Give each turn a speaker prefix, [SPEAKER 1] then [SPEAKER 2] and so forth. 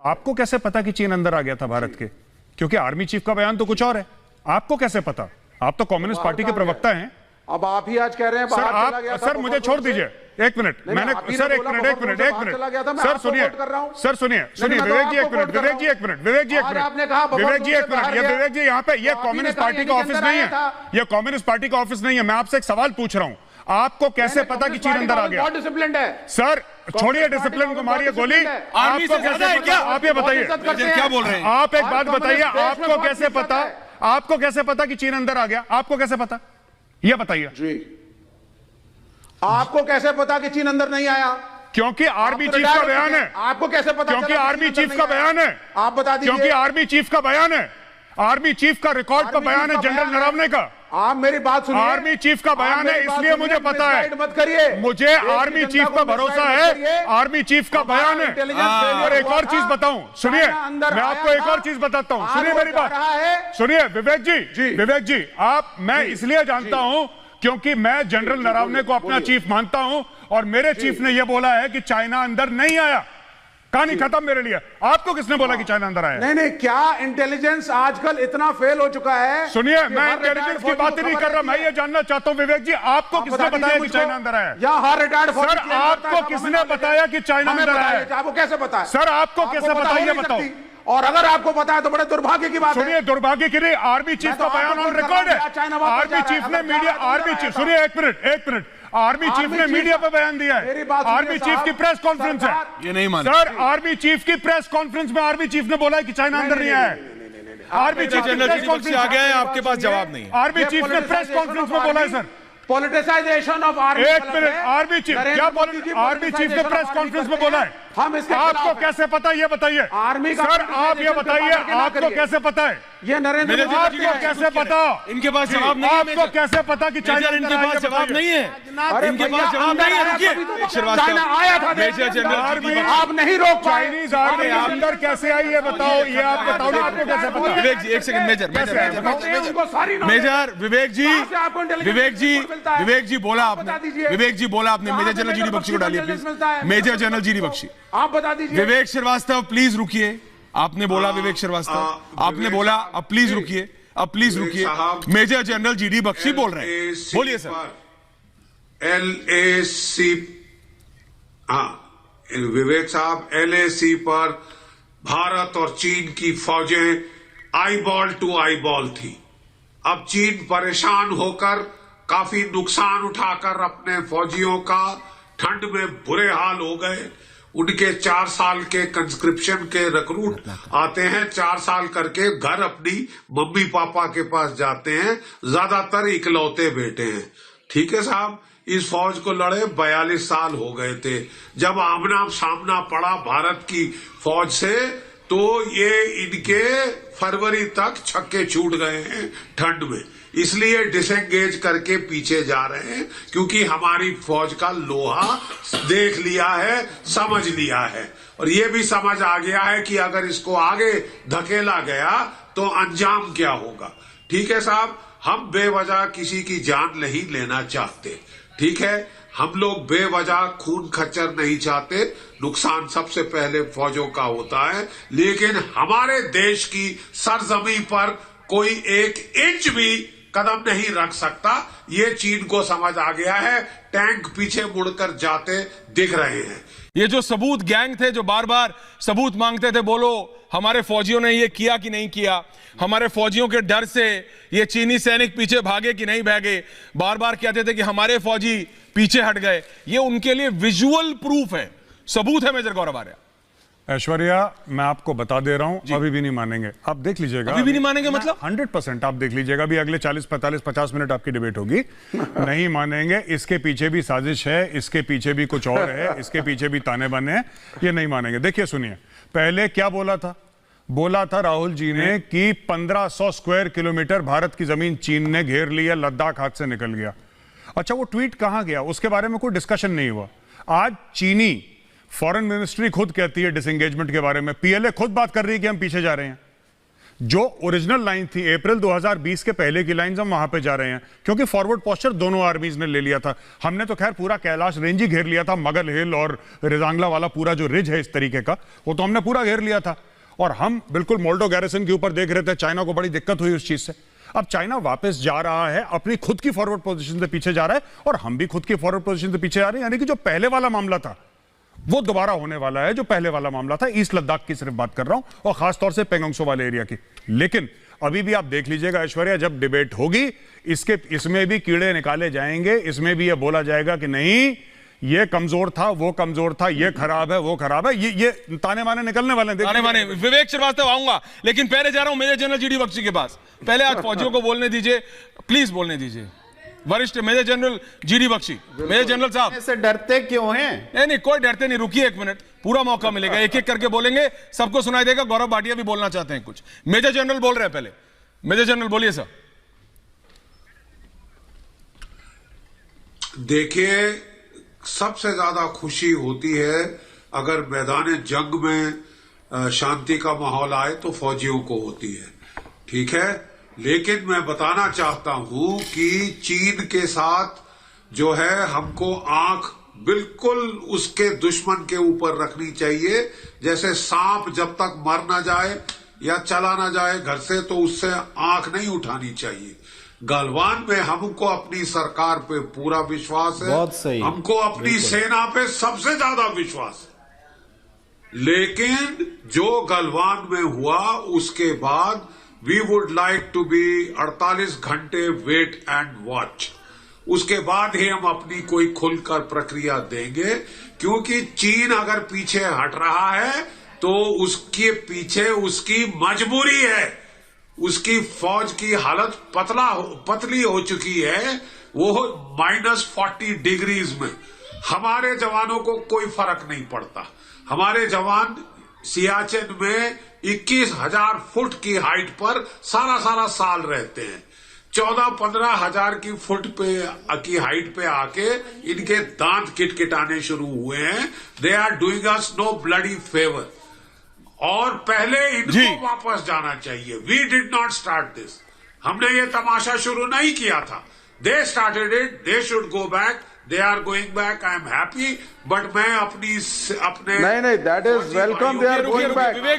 [SPEAKER 1] आपको कैसे पता कि चीन अंदर आ गया था भारत के? क्योंकि आर्मी चीफ का बयान तो कुछ और है। आपको कैसे पता? आप तो कम्युनिस्ट पार्टी के प्रवक्ता हैं।
[SPEAKER 2] अब आप ही आज कह रहे हैं
[SPEAKER 1] सर
[SPEAKER 2] बाहर चला गया था,
[SPEAKER 1] सर मुझे छोड़ दीजिए एक मिनट। मैंने सर एक मिनट सर सुनिए सर सुनिए विवेक जी एक मिनट विवेक जी एक मिनट विवेक जी एक मिनट विवेक जी एक मिनट। ये विवेक जी यहाँ पे ये कम्युनिस्ट पार्टी का ऑफिस नहीं है, ये कम्युनिस्ट पार्टी का ऑफिस नहीं है। मैं आपसे एक सवाल पूछ रहा हूँ, आपको कैसे पता कि चीन अंदर आ गया?
[SPEAKER 2] बहुत डिसिप्लिन है
[SPEAKER 1] सर, छोड़िए डिसिप्लिन को, मारिए गोली। आपको कैसे पता? आप ये बताइए,
[SPEAKER 3] क्या बोल रहे हैं
[SPEAKER 1] आप? एक बात बताइए, आपको कैसे पता? आपको कैसे पता कि चीन अंदर आ गया? आपको कैसे पता, ये बताइए
[SPEAKER 2] जी। आपको कैसे पता कि चीन अंदर नहीं आया?
[SPEAKER 1] क्योंकि आर्मी चीफ का बयान है।
[SPEAKER 2] आपको कैसे पता?
[SPEAKER 1] क्योंकि आर्मी चीफ का बयान है।
[SPEAKER 2] आप बता दीजिए।
[SPEAKER 1] क्योंकि आर्मी चीफ का बयान है, आर्मी चीफ का रिकॉर्ड का बयान है जनरल नरवणे का।
[SPEAKER 2] आप मेरी बात सुनिए।
[SPEAKER 1] आर्मी चीफ का बयान है, इसलिए मुझे पता है।
[SPEAKER 2] मत करिए,
[SPEAKER 1] मुझे आर्मी चीफ का भरोसा है, आर्मी चीफ का बयान है। और एक और चीज बताऊं, सुनिए, मैं आपको एक और चीज बताता हूं, सुनिए मेरी बात, सुनिए विवेक जी, विवेक जी, आप, मैं इसलिए जानता हूं क्योंकि मैं जनरल नरवणे को अपना चीफ मानता हूं और मेरे चीफ ने यह बोला है कि चाइना अंदर नहीं आया। कहानी खत्म मेरे लिए। आपको किसने बोला कि चाइना अंदर आया?
[SPEAKER 2] नहीं, क्या इंटेलिजेंस आजकल इतना फेल हो चुका है?
[SPEAKER 1] सुनिए, मैं इंटेलिजेंस की बात ही नहीं कर रहा, मैं ये जानना चाहता हूं विवेक जी, आपको किसने बताया कि चाइना अंदर आया?
[SPEAKER 2] या हर रिटायर्ड
[SPEAKER 1] सर, आपको किसने बताया कि चाइना अंदर आया?
[SPEAKER 2] आपको कैसे पता है?
[SPEAKER 1] सर, आपको कैसे पता, ये बताओ।
[SPEAKER 2] और अगर आपको पता है तो बड़े दुर्भाग्य की बात है।
[SPEAKER 1] सुनिए, दुर्भाग्य की नहीं, आर्मी चीफ का बयान ऑन रिकॉर्ड है। आर्मी चीफ ने मीडिया, आर्मी चीफ, सुनिए एक मिनट, आर्मी चीफ ने मीडिया पे बयान दिया है। आर्मी चीफ की प्रेस कॉन्फ्रेंस है,
[SPEAKER 3] ये नहीं माना
[SPEAKER 1] सर। आर्मी चीफ की प्रेस कॉन्फ्रेंस में आर्मी चीफ ने बोला है कि चाइना अंदर नहीं आया है। आर्मी चीफ
[SPEAKER 3] जनरल जी आ गए हैं, आपके पास जवाब नहीं है।
[SPEAKER 1] आर्मी चीफ ने प्रेस कॉन्फ्रेंस में बोला है सर।
[SPEAKER 2] Politicisation of army.
[SPEAKER 1] एक मिनट, आर्मी चीफ क्या आर्मी चीफ ने प्रेस कॉन्फ्रेंस में बोला है?
[SPEAKER 2] हम इसके
[SPEAKER 1] आपको कैसे पता, ये बताइए।
[SPEAKER 2] आर्मी का
[SPEAKER 1] सर, आप ये बताइए, आपको कैसे पता है?
[SPEAKER 2] ये नरेंद्र मोदी,
[SPEAKER 1] आपको कैसे पता?
[SPEAKER 3] इनके पास जवाब नहीं है।
[SPEAKER 1] आपको कैसे पता कि चाइना,
[SPEAKER 3] इनके पास जवाब नहीं है, इनके पास जवाब नहीं है। रुकिए,
[SPEAKER 2] चाइना आया था,
[SPEAKER 3] मेजर जनरल
[SPEAKER 2] आप नहीं रोक पाए।
[SPEAKER 1] चाइनीज आर्मी अंदर कैसे आई, ये बताओ, ये आप बताओ ना, आपको कैसे पता?
[SPEAKER 3] विवेक जी एक सेकंड, मेजर विवेक जी बोला आपने, विवेक जी बोला आपने, मेजर जनरल जीडी बख्शी को डालिए please, major general GD Bakshi.
[SPEAKER 2] आप बता दीजिए।
[SPEAKER 3] विवेक श्रीवास्तव प्लीज रुकिए, आपने बोला विवेक श्रीवास्तव, आपने बोला, अब प्लीज रुकिए, अब प्लीज रुकिए। मेजर जनरल जीडी बख्शी बोल रहे हैं, बोलिए सर।
[SPEAKER 4] LAC, विवेक साहब, LAC पर भारत और चीन की फौजें आईबॉल टू आईबॉल थी। अब चीन परेशान होकर काफी नुकसान उठाकर अपने फौजियों का ठंड में बुरे हाल हो गए। उनके 4 साल के कंस्क्रिप्शन के रिक्रूट आते हैं, 4 साल करके घर अपनी मम्मी पापा के पास जाते हैं, ज्यादातर इकलौते बेटे हैं। ठीक है साहब, इस फौज को लड़े 42 साल हो गए थे। जब आमना सामना पड़ा भारत की फौज से तो ये इनके फरवरी तक छक्के छूट गए हैं ठंड में, इसलिए डिसएंगेज करके पीछे जा रहे हैं, क्योंकि हमारी फौज का लोहा देख लिया है, समझ लिया है, और ये भी समझ आ गया है कि अगर इसको आगे धकेला गया तो अंजाम क्या होगा। ठीक है साहब, हम बेवजह किसी की जान नहीं लेना चाहते, ठीक है, हम लोग बेवजह खून खच्चर नहीं चाहते, नुकसान सबसे पहले फौजों का होता है, लेकिन हमारे देश की सरजमी पर कोई 1 इंच भी कदम नहीं रख सकता। ये चीन को समझ आ गया है, टैंक पीछे मुड़कर जाते दिख रहे हैं।
[SPEAKER 3] ये जो सबूत गैंग थे जो बार बार सबूत मांगते थे, बोलो हमारे फौजियों ने ये किया कि नहीं किया, हमारे फौजियों के डर से ये चीनी सैनिक पीछे भागे कि नहीं भागे, बार बार कहते थे कि हमारे फौजी पीछे हट गए, ये उनके लिए विजुअल प्रूफ है, सबूत है मेजर गौरव आर्या।
[SPEAKER 1] ऐश्वर्या, मैं आपको बता दे रहा हूं, अभी भी नहीं मानेंगे, आप देख लीजिएगा।
[SPEAKER 3] अभी भी नहीं मानेंगे मतलब?
[SPEAKER 1] 100% आप देख लीजिएगा, अभी अगले 40, 45, 50 मिनट आपकी डिबेट होगी। नहीं मानेंगे, इसके पीछे भी साजिश है, इसके पीछे भी कुछ और है, इसके पीछे भी ताने बाने हैं, ये नहीं मानेंगे। देखिए सुनिए, पहले क्या बोला था? बोला था राहुल जी ने कि 1500 स्क्वायर किलोमीटर भारत की जमीन चीन ने घेर ली है, लद्दाख हाथ से निकल गया। अच्छा, वो ट्वीट कहां गया उसके बारे में कोई डिस्कशन नहीं हुआ। आज चीनी फॉरेन मिनिस्ट्री खुद कहती है डिसएंगेजमेंट के बारे में, पीएलए खुद बात कर रही है कि हम पीछे जा रहे हैं। जो ओरिजिनल लाइन थी अप्रैल 2020 के पहले की लाइन हम वहां पे जा रहे हैं, क्योंकि फॉरवर्ड पोस्चर दोनों आर्मीज ने ले लिया था। हमने तो खैर पूरा कैलाश रेंज ही घेर लिया था, मगल हिल और रिजांगला वाला पूरा जो रिज है इस तरीके का, वो तो हमने पूरा घेर लिया था। और हम बिल्कुल मोल्डो गैरिसन के ऊपर देख रहे थे। चाइना को बड़ी दिक्कत हुई उस चीज से। अब चाइना वापस जा रहा है, अपनी खुद की फॉरवर्ड पोजीशन से पीछे जा रहा है, और हम भी खुद की फॉरवर्ड पोजीशन से पीछे जा रहे हैं। यानी कि जो पहले वाला मामला था वो दोबारा होने वाला है, जो पहले वाला मामला था। ईस्ट लद्दाख की सिर्फ बात कर रहा हूं, और खासतौर से पेंगोंगसो वाले एरिया की। लेकिन अभी भी आप देख लीजिएगा ऐश्वर्या, जब डिबेट होगी इसमें भी कीड़े निकाले जाएंगे। इसमें भी ये बोला जाएगा कि नहीं ये कमजोर था, वो कमजोर था, ये खराब है, वो खराब है। ये ताने माने निकलने वाले हैं।
[SPEAKER 3] ताने माने विवेक श्रीवास्तव आऊंगा, लेकिन पहले जा रहा हूं मेजर जनरल जीडी बख्शी के पास। पहले आज फौजियों को बोलने दीजिए, प्लीज बोलने दीजिए। वरिष्ठ major general GD Bakshi. Major general साहब,
[SPEAKER 5] ऐसे डरते क्यों हैं?
[SPEAKER 3] नहीं, कोई डरते नहीं। रुकिए 1 मिनट, पूरा मौका मिलेगा, एक एक करके बोलेंगे, सबको सुनाई देगा। गौरव भाटिया भी बोलना चाहते हैं कुछ। मेजर जनरल बोल रहे हैं पहले। मेजर जनरल बोलिए सर।
[SPEAKER 4] देखिए, सबसे ज्यादा खुशी होती है अगर मैदान जंग में शांति का माहौल आए तो फौजियों को होती है, ठीक है। लेकिन मैं बताना चाहता हूं कि चीन के साथ जो है हमको आंख बिल्कुल उसके दुश्मन के ऊपर रखनी चाहिए। जैसे सांप जब तक मर ना जाए या चला ना जाए घर से, तो उससे आंख नहीं उठानी चाहिए। गलवान में हमको अपनी सरकार पे पूरा विश्वास है,
[SPEAKER 5] बहुत सही।
[SPEAKER 4] हमको अपनी सेना पे सबसे ज्यादा विश्वास है। लेकिन जो गलवान में हुआ उसके बाद we would like to be 48 घंटे वेट एंड वॉच। उसके बाद ही हम अपनी कोई खुलकर प्रक्रिया देंगे, क्योंकि चीन अगर पीछे हट रहा है तो उसके पीछे उसकी मजबूरी है। उसकी फौज की हालत पतली हो चुकी है, वो -40 डिग्रीज में। हमारे जवानों को कोई फर्क नहीं पड़ता। हमारे जवान सियाचिन में 21,000 फुट की हाइट पर सारा साल रहते हैं। 14-15 हजार की फुट की हाइट पे आके इनके दांत किटकिटाने शुरू हुए हैं। They are doing us no bloody favour. और पहले इनको वापस जाना चाहिए। We did not start this. हमने ये तमाशा शुरू नहीं किया था। They started it, they should go back. They are going back. I am happy. But मैं अपने
[SPEAKER 5] नहीं, that is welcome. They are going back.